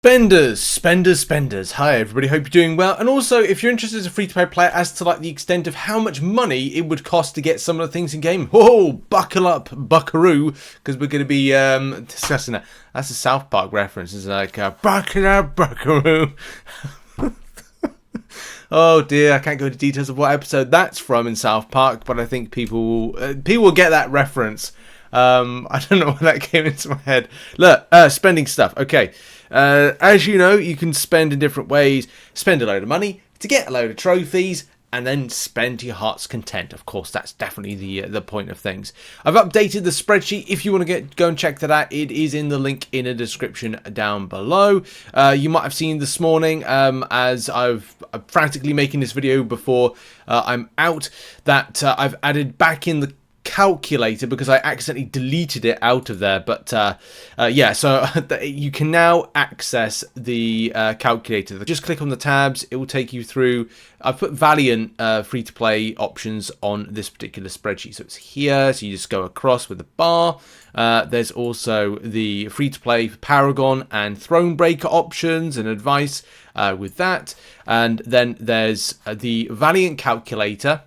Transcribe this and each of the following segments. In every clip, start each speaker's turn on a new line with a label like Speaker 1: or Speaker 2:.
Speaker 1: Spenders. Hi everybody, hope you're doing well. And also, if you're interested as a free-to-play player as to like the extent of how much money it would cost to get some of the things in game, whoa, buckle up, buckaroo, because we're going to be discussing that. That's a South Park reference. It's like, buckle up, buckaroo. Oh dear, I can't go into details of what episode that's from in South Park, but I think people will get that reference. I don't know why that came into my head. Look, spending stuff. Okay. As you know, you can spend in different ways. Spend a load of money to get a load of trophies, and then spend to your heart's content. Of course, that's definitely the point of things. I've updated the spreadsheet. If you want to go and check that out, it is in the link in the description down below. You might have seen this morning, as I'm frantically making this video before I'm out, that I've added back in the calculator because I accidentally deleted it out of there, but yeah, so you can now access the calculator. Just click on the tabs, it will take you through. I've put Valiant free-to-play options on this particular spreadsheet, so it's here, so you just go across with the bar. There's also the free-to-play Paragon and Thronebreaker options and advice with that, and then there's the Valiant calculator,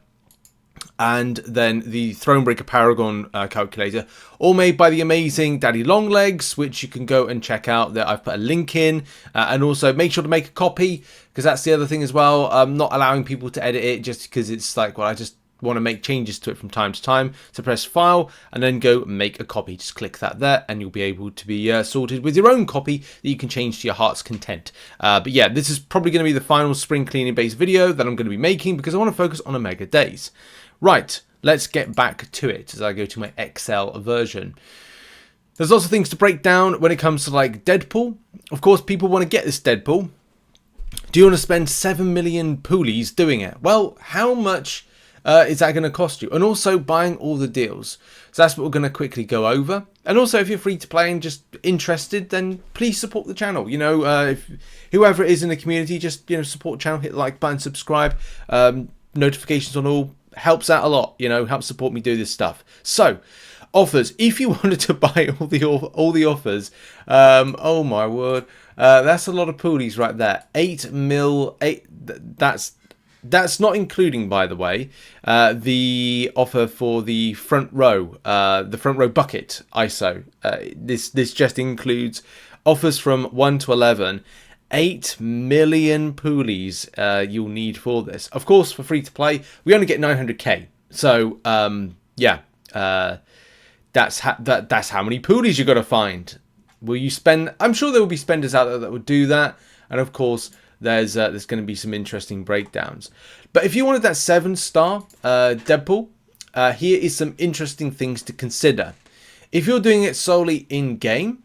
Speaker 1: and then the Thronebreaker Paragon calculator, all made by the amazing Daddy Longlegs, which you can go and check out. That I've put a link in, and also make sure to make a copy, because that's the other thing as well. I'm not allowing people to edit it just because it's like, well, I just want to make changes to it from time to time. So press File and then go make a copy. Just click that there, and you'll be able to be sorted with your own copy that you can change to your heart's content. But yeah, this is probably going to be the final spring cleaning based video that I'm going to be making because I want to focus on Omega Days. Right, let's get back to it as I go to my Excel version. There's lots of things to break down when it comes to like Deadpool. Of course, people want to get this Deadpool. Do you want to spend 7 million poolies doing it? Well, how much is that going to cost you? And also buying all the deals. So that's what we're going to quickly go over. And also, if you're free to play and just interested, then please support the channel. You know, if whoever it is in the community, just, you know, support the channel, hit the like button, subscribe, notifications on all. Helps out a lot, you know, helps support me do this stuff. So, offers. If you wanted to buy all the offers, oh my word, that's a lot of poolies right there. 8 mil, 8. That's not including, by the way, the offer for the front row bucket ISO. This just includes offers from 1 to 11. 8 million poolies you'll need for this. Of course, for free to play, we only get 900k. So yeah, that's how many poolies you got to find. Will you spend? I'm sure there will be spenders out there that would do that. And of course, there's going to be some interesting breakdowns. But if you wanted that 7-star Deadpool, here is some interesting things to consider. If you're doing it solely in game,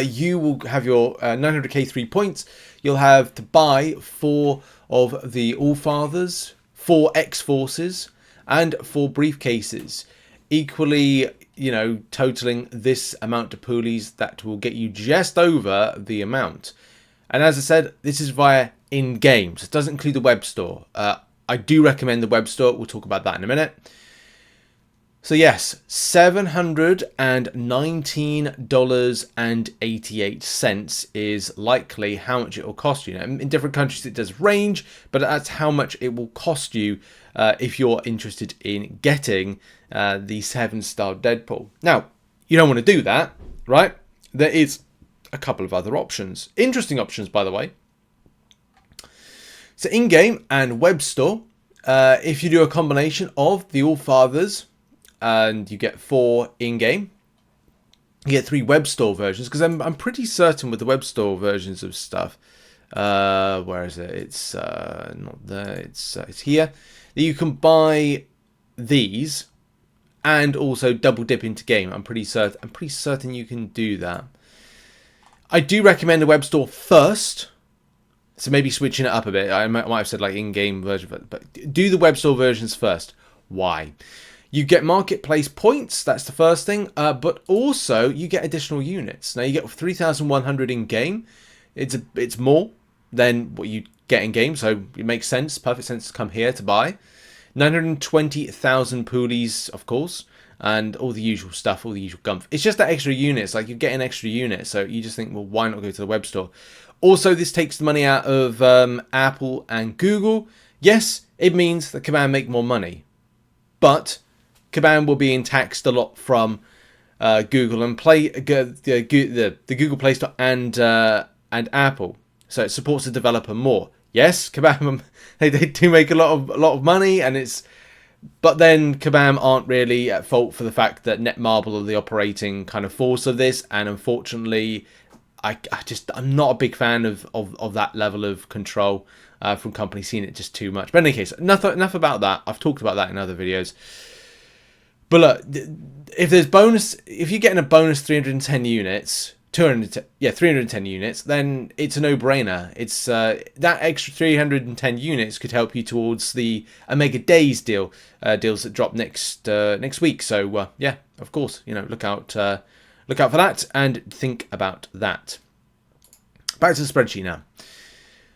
Speaker 1: you will have your 900k 3 points. You'll have to buy 4 of the All-Fathers, 4 X-Forces, and 4 briefcases. Equally, you know, totaling this amount of poolies that will get you just over the amount. And as I said, this is via in-game, so it doesn't include the web store. I do recommend the web store. We'll talk about that in a minute. So yes, $719.88 is likely how much it will cost you. Now, in different countries it does range, but that's how much it will cost you if you're interested in getting the 7-star Deadpool. Now, you don't want to do that, right? There is a couple of other options. Interesting options, by the way. So in-game and web store, if you do a combination of the All-Fathers, and you get 4 in-game, you get 3 web store versions, because I'm pretty certain with the web store versions of stuff, where is it? It's not there. It's here. That you can buy these and also double dip into game. I'm pretty certain you can do that. I do recommend the web store first, so maybe switching it up a bit. I might have said like in-game version, but do the web store versions first. Why? You get marketplace points, that's the first thing, but also you get additional units. Now you get 3,100 in game. It's more than what you get in game, so it makes sense, perfect sense to come here to buy. 920,000 poolies, of course, and all the usual stuff, all the usual gumph. It's just that extra units, like you're getting extra units, so you just think, well, why not go to the web store? Also, this takes the money out of Apple and Google. Yes, it means that Kabam make more money, but Kabam will be taxed a lot from Google and the Google Play Store and Apple, so it supports the developer more. Yes, Kabam they do make a lot of money, but then Kabam aren't really at fault for the fact that Netmarble are the operating kind of force of this, and unfortunately, I'm not a big fan of that level of control from companies, seeing it just too much. But in any case, enough about that. I've talked about that in other videos. But look, if you're getting a bonus 310 units, 310 units, then it's a no-brainer. It's that extra 310 units could help you towards the Omega Days deals that drop next week. So yeah, of course, look out for that and think about that. Back to the spreadsheet now.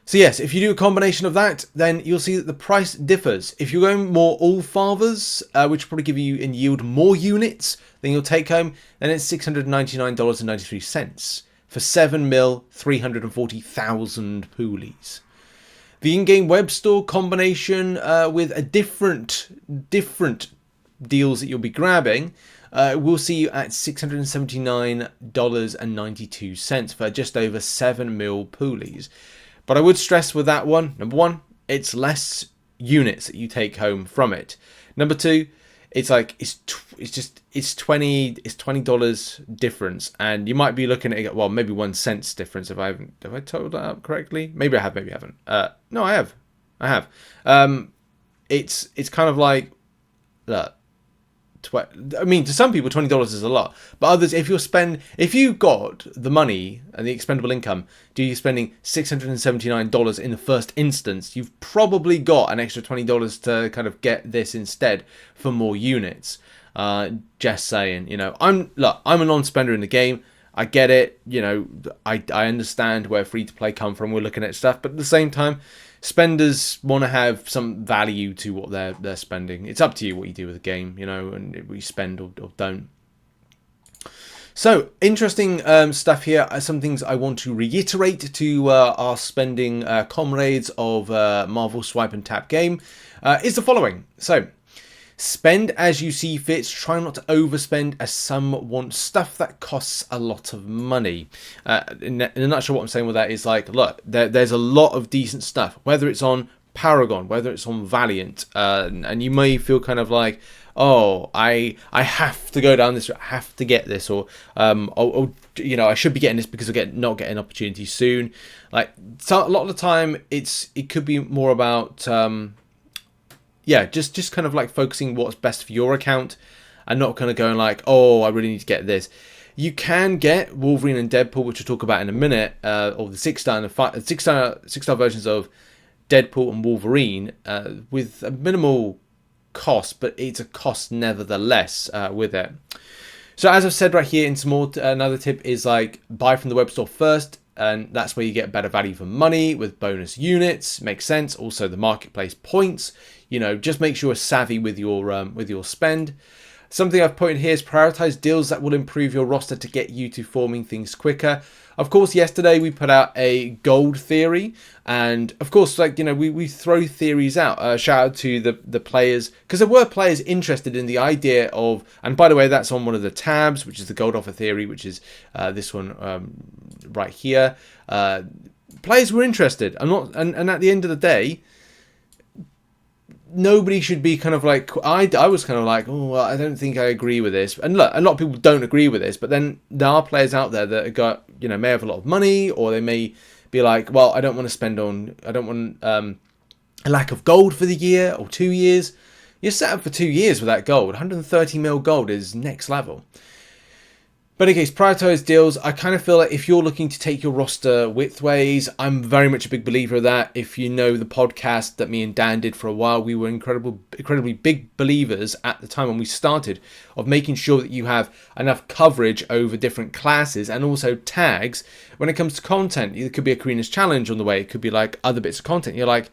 Speaker 1: So yes, if you do a combination of that, then you'll see that the price differs. If you're going more all-fathers, which will probably give you in yield more units than you'll take home, then it's $699.93 for 340,000 poolies. The in-game web store combination with a different deals that you'll be grabbing will see you at $679.92 for just over 7 mil poolies. But I would stress with that one, number one, it's less units that you take home from it. Number two, it's $20 difference, and you might be looking at, well, maybe 1 cent difference. Have I totaled that up correctly? Maybe I have, maybe I haven't. No, I have. It's kind of like, look, I mean, to some people, $20 is a lot, but others, if you've got the money and the expendable income, you're spending $679 in the first instance, you've probably got an extra $20 to kind of get this instead for more units. Just saying, I'm a non-spender in the game. I get it, I understand where free to play come from. We're looking at stuff, but at the same time, spenders want to have some value to what they're spending. It's up to you what you do with the game, and if you spend or don't. So, interesting stuff here. Some things I want to reiterate to our spending comrades of Marvel Swipe and Tap game is the following. So, spend as you see fit. Try not to overspend, as some want stuff that costs a lot of money. In a nutshell, what I'm saying with that is, like, look, there's a lot of decent stuff, whether it's on Paragon, whether it's on Valiant, and you may feel kind of like, oh, I have to go down this, I have to get this, or I should be getting this because I not getting opportunities soon. Like, so a lot of the time, it could be more about just kind of like focusing what's best for your account, and not kind of going like, oh, I really need to get this. You can get Wolverine and Deadpool, which we'll talk about in a minute, or the 6-star and the 6-star versions of Deadpool and Wolverine with a minimal cost, but it's a cost nevertheless with it. So as I've said right here in some more, another tip is like buy from the web store first, and that's where you get better value for money with bonus units. Makes sense. Also the marketplace points. Just make sure you're savvy with your spend. Something I've pointed here is prioritize deals that will improve your roster to get you to forming things quicker. Of course, yesterday we put out a gold theory, and of course, we throw theories out. Shout out to the players, because there were players interested in the idea of, and by the way, that's on one of the tabs, which is the gold offer theory, which is this one right here. Players were interested. And at the end of the day, nobody should be kind of like, I was kind of like, oh, well, I don't think I agree with this. And look, a lot of people don't agree with this, but then there are players out there that got, may have a lot of money, or they may be like, well, I don't want a lack of gold for the year or 2 years. You're set up for 2 years with that gold. 130 mil gold is next level. But in case, prioritize deals. I kind of feel like if you're looking to take your roster widthways, I'm very much a big believer of that. If you know the podcast that me and Dan did for a while, we were incredibly big believers at the time when we started of making sure that you have enough coverage over different classes and also tags when it comes to content. It could be a Karina's Challenge on the way. It could be like other bits of content. You're like,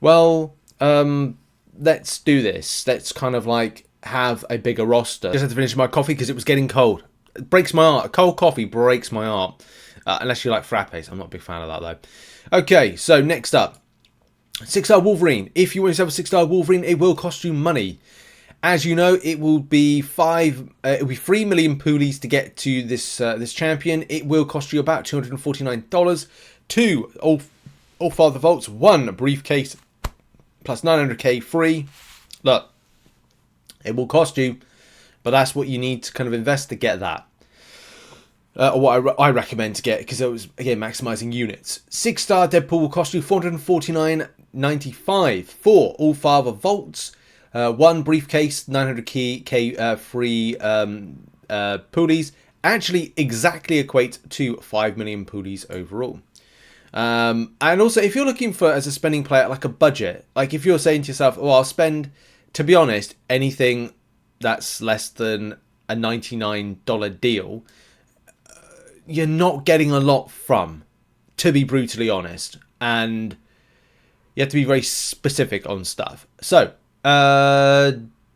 Speaker 1: well, let's do this. Let's kind of like have a bigger roster. Just had to finish my coffee because it was getting cold. It breaks my heart. A cold coffee breaks my heart. Unless you like frappes. I'm not a big fan of that though. Okay, so next up. 6-star Wolverine. If you want to have a 6-star Wolverine, it will cost you money. As you know, it will be 3 million poolies to get to this champion. It will cost you about $249. 2 all Father Vaults, 1 briefcase plus 900k free. Look, it will cost you, but that's what you need to kind of invest to get that. Or what I recommend to get, because it was, again, maximizing units. 6-star Deadpool will cost you $449.95 for all Father Vaults. 1 briefcase, 900k free poolies. Actually exactly equate to 5 million poolies overall. And also, if you're looking for, as a spending player, like a budget, like if you're saying to yourself, oh, I'll spend, to be honest, anything that's less than a $99 deal, you're not getting a lot from, to be brutally honest. And you have to be very specific on stuff. So, yeah,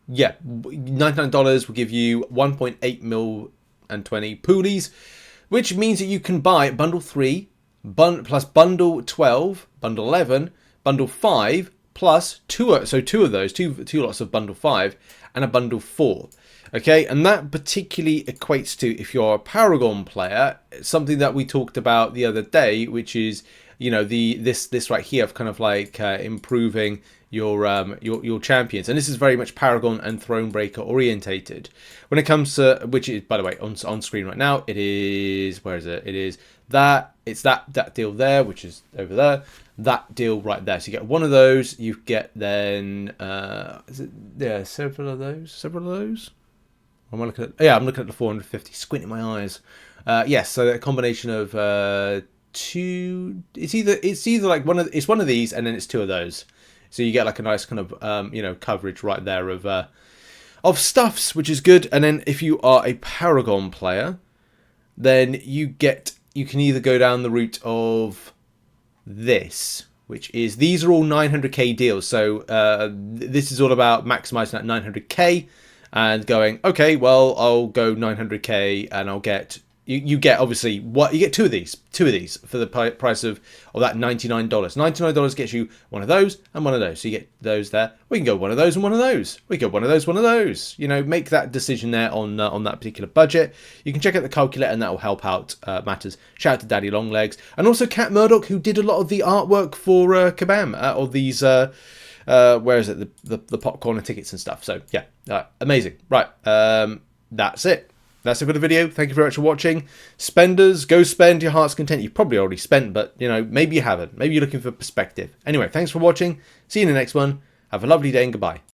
Speaker 1: $99 will give you 1.8 mil and 20 poolies, which means that you can buy bundle 3 plus bundle 12, bundle 11, bundle 5 plus 2 of those, two lots of bundle 5 and a bundle 4. Okay, and that particularly equates to, if you're a Paragon player, something that we talked about the other day, which is, you know, this right here of kind of like improving your champions. And this is very much Paragon and Thronebreaker orientated. When it comes to, which is, by the way, on screen right now, it is, where is it? It is that, it's that deal there, which is over there, that deal right there. So you get one of those, you get then, is it, yeah, several of those? I'm looking at, yeah, I'm looking at the 450, squinting my eyes. Yes, so a combination of 2. It's either like one of these, and then it's 2 of those. So you get like a nice kind of you know, coverage right there of stuffs, which is good. And then if you are a Paragon player, then you can either go down the route of this, which is, these are all 900k deals. So this is all about maximizing that 900k. And going, okay, well, I'll go 900k and I'll get, you get, obviously, what you get 2 of these for the price of that $99. $99 gets you one of those and one of those. So you get those there. We can go one of those and one of those. We go one of those. You know, make that decision there on that particular budget. You can check out the calculator, and that will help out matters. Shout out to Daddy Longlegs and also Cat Murdoch, who did a lot of the artwork for Kabam, or these. Where is it? The popcorn and tickets and stuff. So yeah, amazing. Right, that's it. That's it for the video. Thank you very much for watching. Spenders, go spend your heart's content. You've probably already spent, but you know, maybe you haven't. Maybe you're looking for perspective. Anyway, thanks for watching. See you in the next one. Have a lovely day and goodbye.